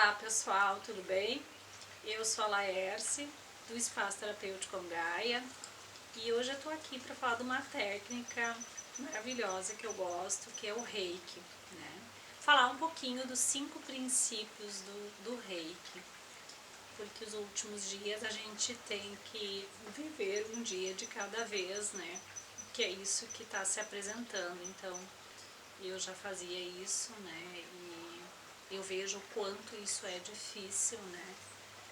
Olá pessoal, tudo bem? Eu sou a Laérce, do Espaço Terapêutico Gaia, e hoje eu tô aqui para falar de uma técnica maravilhosa que eu gosto, que é o Reiki, né? Falar um pouquinho dos 5 princípios do Reiki, porque os últimos dias a gente tem que viver um dia de cada vez, né? Que é isso que está se apresentando, então eu já fazia isso, né? E eu vejo o quanto isso é difícil, né?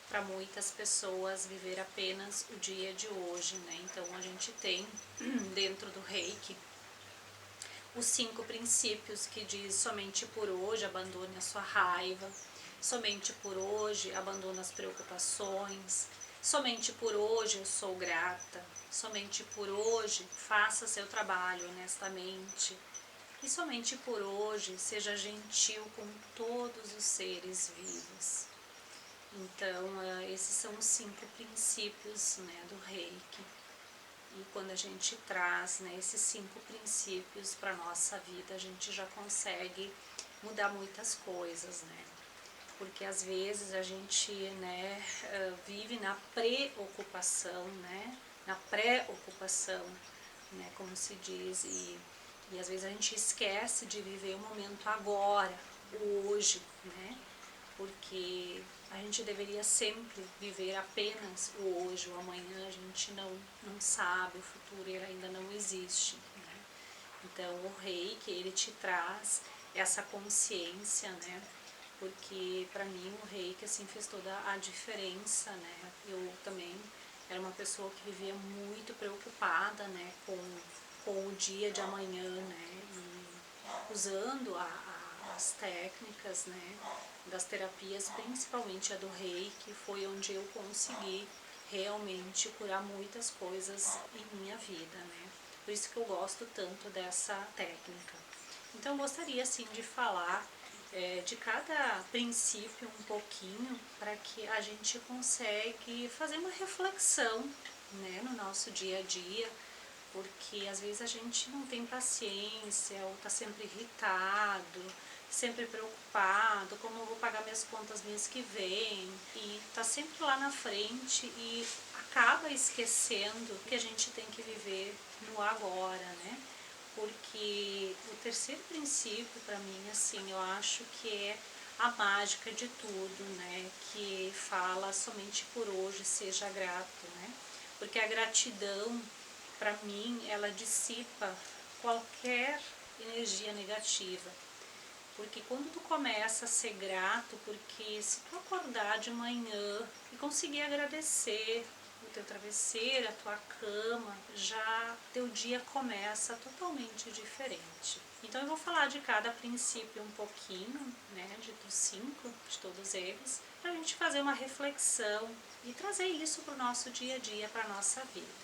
Para muitas pessoas viver apenas o dia de hoje, né? Então a gente tem dentro do Reiki os 5 princípios que diz: somente por hoje abandone a sua raiva, somente por hoje abandone as preocupações, somente por hoje eu sou grata, somente por hoje faça seu trabalho honestamente, e somente por hoje seja gentil com todos os seres vivos. Então, esses são os 5 princípios, né, do Reiki. E quando a gente traz, né, esses 5 princípios para a nossa vida, a gente já consegue mudar muitas coisas, né? Porque às vezes a gente, né, vive na preocupação, né? Na pré-ocupação, né, como se diz, e às vezes a gente esquece de viver o momento agora, o hoje, né? Porque a gente deveria sempre viver apenas o hoje, o amanhã a gente não sabe, o futuro ele ainda não existe, né? Então o Reiki, ele te traz essa consciência, né? Porque para mim o Reiki assim fez toda a diferença, né? Eu também era uma pessoa que vivia muito preocupada, né, com o dia de amanhã, né? E usando as técnicas, né, das terapias, principalmente a do Reiki, foi onde eu consegui realmente curar muitas coisas em minha vida, né? Por isso que eu gosto tanto dessa técnica. Então eu gostaria assim de falar de cada princípio um pouquinho, para que a gente consegue fazer uma reflexão, né, no nosso dia a dia, porque às vezes a gente não tem paciência ou está sempre irritado, sempre preocupado, como eu vou pagar minhas contas mês que vem, e está sempre lá na frente e acaba esquecendo que a gente tem que viver no agora, né? Porque o terceiro princípio para mim, assim, eu acho que é a mágica de tudo, né? Que fala somente por hoje, seja grato, né? Porque a gratidão, para mim, ela dissipa qualquer energia negativa. Porque quando tu começa a ser grato, porque se tu acordar de manhã e conseguir agradecer o teu travesseiro, a tua cama, já teu dia começa totalmente diferente. Então eu vou falar de cada princípio um pouquinho, né, dos 5, de todos eles, para a gente fazer uma reflexão e trazer isso para o nosso dia a dia, para a nossa vida.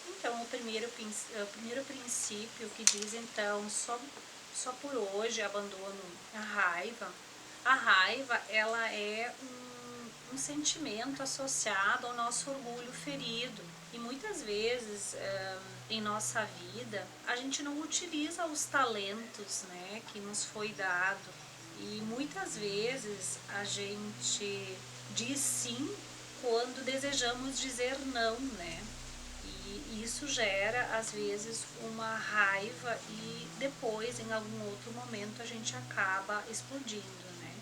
Então, o primeiro princípio que diz, então, só por hoje abandono a raiva. A raiva, ela é um sentimento associado ao nosso orgulho ferido. E muitas vezes, em nossa vida, a gente não utiliza os talentos, né, que nos foi dado. E muitas vezes a gente diz sim quando desejamos dizer não, né? E isso gera, às vezes, uma raiva e depois, em algum outro momento, a gente acaba explodindo, né?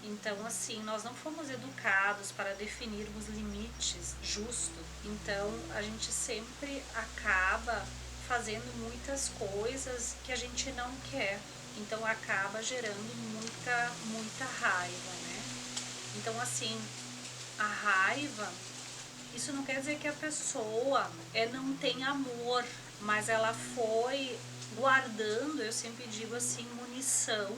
Então, assim, nós não fomos educados para definirmos limites justos. Então, a gente sempre acaba fazendo muitas coisas que a gente não quer. Então, acaba gerando muita raiva, né? Então, assim, a raiva, isso não quer dizer que a pessoa não tem amor, mas ela foi guardando, eu sempre digo assim, munição,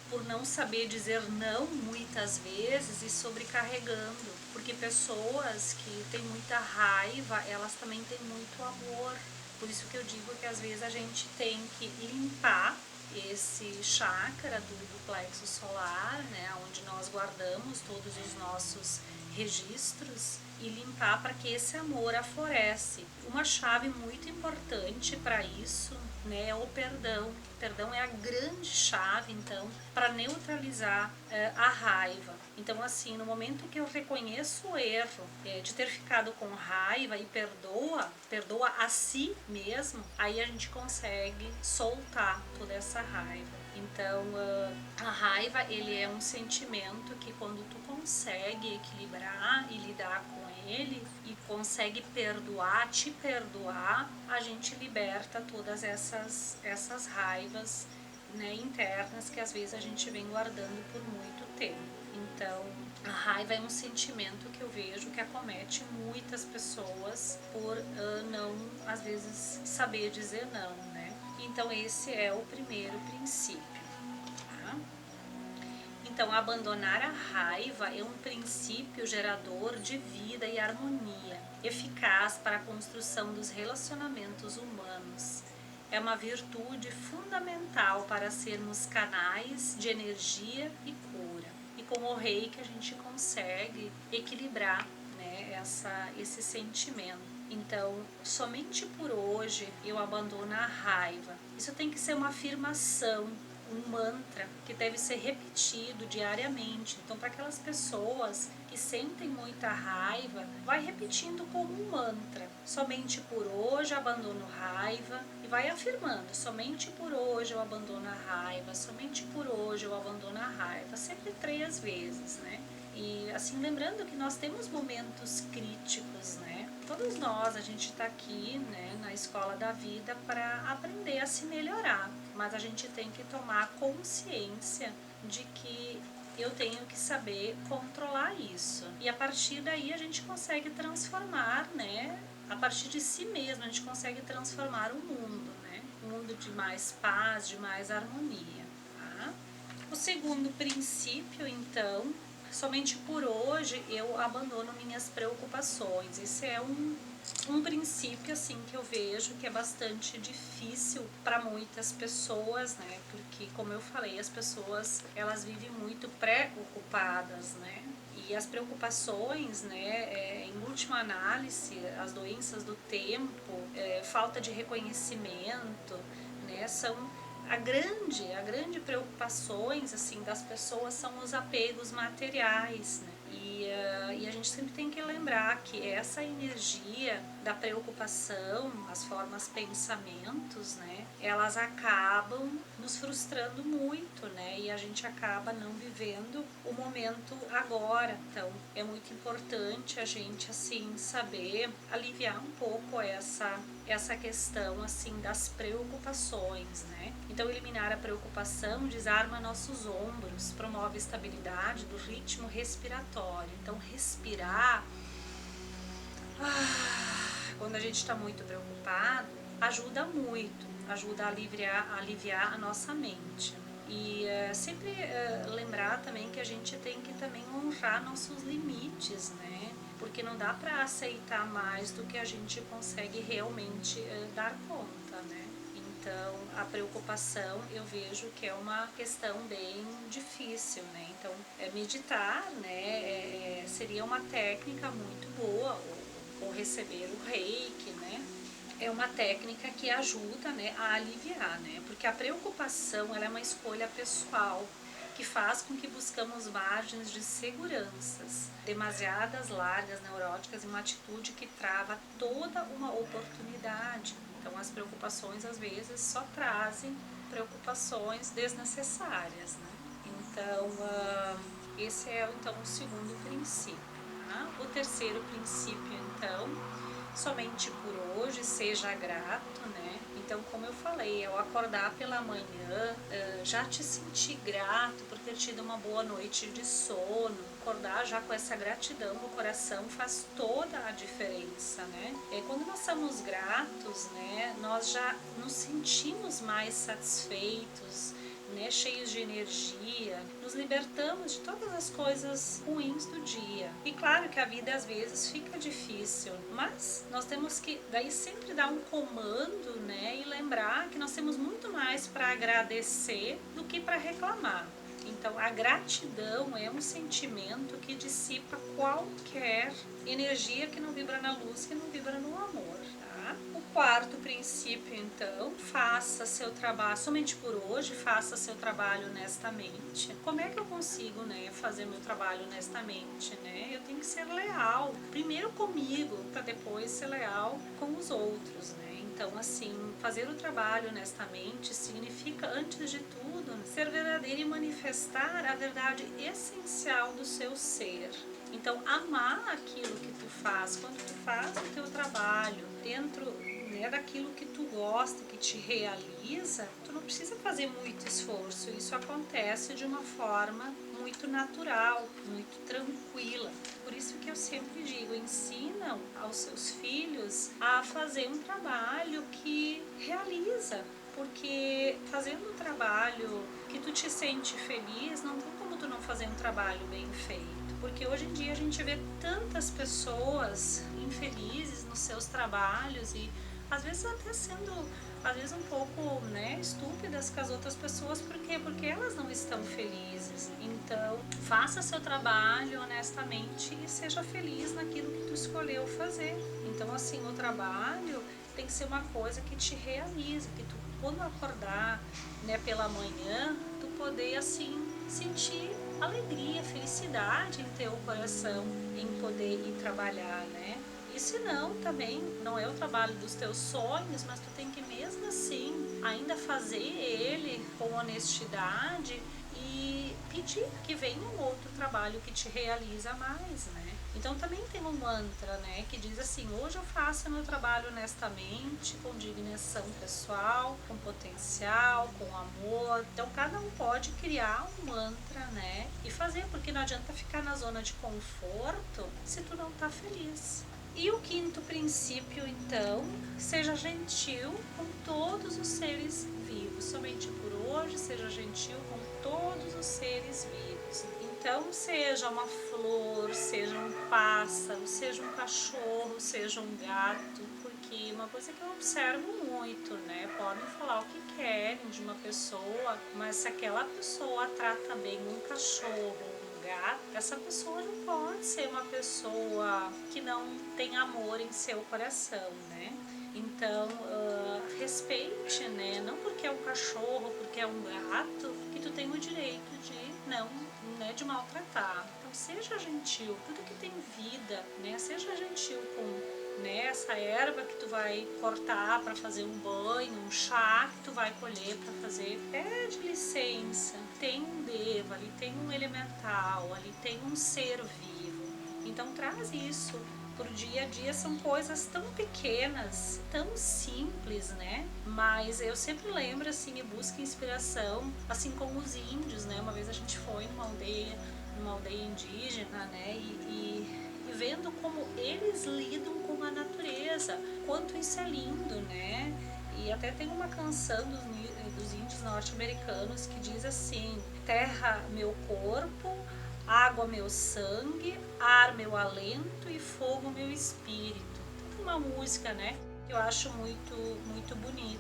por não saber dizer não muitas vezes e sobrecarregando. Porque pessoas que têm muita raiva, elas também têm muito amor. Por isso que eu digo que às vezes a gente tem que limpar esse chakra do plexo solar, né, onde nós guardamos todos os nossos registros, e limpar para que esse amor aflorece. Uma chave muito importante para isso né, é o perdão. O perdão é a grande chave, então, para neutralizar a raiva. Então, assim, no momento que eu reconheço o erro de ter ficado com raiva e perdoa a si mesmo, aí a gente consegue soltar toda essa raiva. Então, a raiva, ele é um sentimento que quando tu consegue equilibrar e lidar com ele e consegue te perdoar, a gente liberta todas essas raivas, né, internas que às vezes a gente vem guardando por muito tempo. Então, a raiva é um sentimento que eu vejo que acomete muitas pessoas por não, às vezes, saber dizer não, né? Então, esse é o primeiro princípio. Tá? Então, abandonar a raiva é um princípio gerador de vida e harmonia, eficaz para a construção dos relacionamentos humanos. É uma virtude fundamental para sermos canais de energia e cura. E com o reiki a gente consegue equilibrar, né, esse sentimento. Então, somente por hoje eu abandono a raiva. Isso tem que ser uma afirmação, um mantra que deve ser repetido diariamente. Então, para aquelas pessoas que sentem muita raiva, vai repetindo como um mantra. Somente por hoje abandono raiva, e vai afirmando: somente por hoje eu abandono a raiva, somente por hoje eu abandono a raiva, sempre 3 vezes, né? E assim, lembrando que nós temos momentos críticos, né? Todos nós, a gente está aqui, né, na escola da vida para aprender a se melhorar, mas a gente tem que tomar consciência de que eu tenho que saber controlar isso. E a partir daí a gente consegue transformar, né? A partir de si mesmo a gente consegue transformar o mundo, né? Um mundo de mais paz, de mais harmonia. Tá? O segundo princípio, então, somente por hoje eu abandono minhas preocupações. Esse é um princípio assim que eu vejo que é bastante difícil para muitas pessoas, né? Porque, como eu falei, as pessoas elas vivem muito preocupadas, né? E as preocupações, né, em última análise, as doenças do tempo, falta de reconhecimento, né, são a grande preocupações assim das pessoas são os apegos materiais, né? E a gente sempre tem que lembrar que essa energia da preocupação, as formas pensamentos, né, elas acabam nos frustrando muito, né, e a gente acaba não vivendo o momento agora. Então, é muito importante a gente, assim, saber aliviar um pouco essa questão, assim, das preocupações, né. Então, eliminar a preocupação desarma nossos ombros, promove a estabilidade do ritmo respiratório. Então, respirar, quando a gente está muito preocupado, ajuda muito, ajuda a aliviar a nossa mente. E sempre lembrar também que a gente tem que também honrar nossos limites, né? Porque não dá para aceitar mais do que a gente consegue realmente dar conta, né? Então, a preocupação eu vejo que é uma questão bem difícil, né? Então, meditar, né, seria uma técnica muito boa, ou receber o reiki, né? É uma técnica que ajuda, né, a aliviar, né? Porque a preocupação ela é uma escolha pessoal que faz com que buscamos margens de seguranças demasiadas largas, neuróticas, e uma atitude que trava toda uma oportunidade. Então, as preocupações às vezes só trazem preocupações desnecessárias, né? Então, esse é então o segundo princípio. Tá? O terceiro princípio, então, somente por hoje, seja grato, né? Então, como eu falei, ao acordar pela manhã, já te sentir grato por ter tido uma boa noite de sono, acordar já com essa gratidão no coração faz toda a diferença, né? Quando nós somos gratos, né, nós já nos sentimos mais satisfeitos, né, cheios de energia, nos libertamos de todas as coisas ruins do dia. E claro que a vida às vezes fica difícil, mas nós temos que daí sempre dar um comando, né, e lembrar que nós temos muito mais para agradecer do que para reclamar. Então, a gratidão é um sentimento que dissipa qualquer energia que não vibra na luz, que não vibra no amor. tá? O quarto princípio, então, faça seu trabalho, somente por hoje, faça seu trabalho honestamente. Como é que eu consigo, né, fazer meu trabalho honestamente, né? Eu tenho que ser leal, primeiro comigo, para depois ser leal com os outros, né? Então, assim, fazer o trabalho honestamente significa, antes de tudo, ser verdadeiro e manifestar a verdade essencial do seu ser. Então, amar aquilo que tu faz, quando tu faz o teu trabalho dentro, né, daquilo que tu gosta, que te realiza, tu não precisa fazer muito esforço, isso acontece de uma forma muito natural, muito tranquila. Por isso que eu sempre digo, ensinam aos seus filhos a fazer um trabalho que realiza, porque fazendo um trabalho que tu te sente feliz, não tem como tu não fazer um trabalho bem feito. Porque hoje em dia a gente vê tantas pessoas infelizes nos seus trabalhos e às vezes até sendo um pouco, né, estúpidas com as outras pessoas, por quê? Porque elas não estão felizes. Então, faça seu trabalho honestamente e seja feliz naquilo que tu escolheu fazer. Então, assim, o trabalho tem que ser uma coisa que te realiza, que tu, quando acordar, né, pela manhã, tu poder, assim, sentir alegria, felicidade em teu coração, em poder ir trabalhar, né? E se não, também não é o trabalho dos teus sonhos, mas tu tem que mesmo assim ainda fazer ele com honestidade e pedir que venha um outro trabalho que te realiza mais, né? Então também tem um mantra, né, que diz assim: hoje eu faço meu trabalho honestamente, com dignação pessoal, com potencial, com amor. Então cada um pode criar um mantra, né, e fazer, porque não adianta ficar na zona de conforto se tu não tá feliz. E o quinto princípio, então, seja gentil com todos os seres vivos. Somente por hoje, seja gentil com todos os seres vivos. Então, seja uma flor, seja um pássaro, seja um cachorro, seja um gato, porque uma coisa que eu observo muito, né? Podem falar o que querem de uma pessoa, mas se aquela pessoa trata bem um cachorro, gato, essa pessoa não pode ser uma pessoa que não tem amor em seu coração, né? Então, respeite, né? Não porque é um cachorro, porque é um gato, que tu tem o direito de não, né, de maltratar. Então, seja gentil, tudo que tem vida, né? Seja gentil com, né, essa erva que tu vai cortar para fazer um banho, um chá que tu vai colher para fazer. Pede licença. Tem um devo, ali tem um elemental, ali tem um ser vivo. Então traz isso pro dia a dia, são coisas tão pequenas, tão simples, né? Mas eu sempre lembro assim e busco inspiração, assim como os índios, né? Uma vez a gente foi numa aldeia indígena, né? E vendo como eles lidam com a natureza, quanto isso é lindo, né? E até tem uma canção dos índios norte-americanos que diz assim: terra meu corpo, água meu sangue, ar meu alento e fogo meu espírito. Tem uma música, né, que eu acho muito bonito.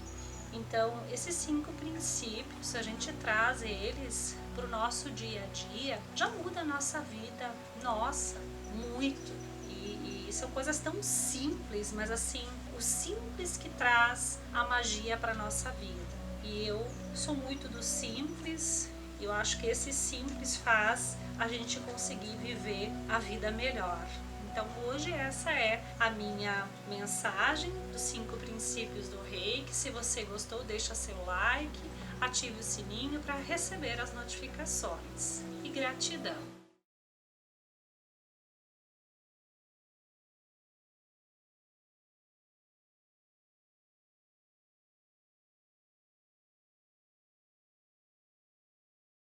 Então, esses 5 princípios, se a gente traz eles para o nosso dia a dia, já muda a nossa vida, nossa, muito. E são coisas tão simples, mas assim, o simples que traz a magia para nossa vida. E eu sou muito do simples, eu acho que esse simples faz a gente conseguir viver a vida melhor. Então hoje essa é a minha mensagem dos 5 princípios do Reiki. Se você gostou, deixa seu like, ative o sininho para receber as notificações. E gratidão!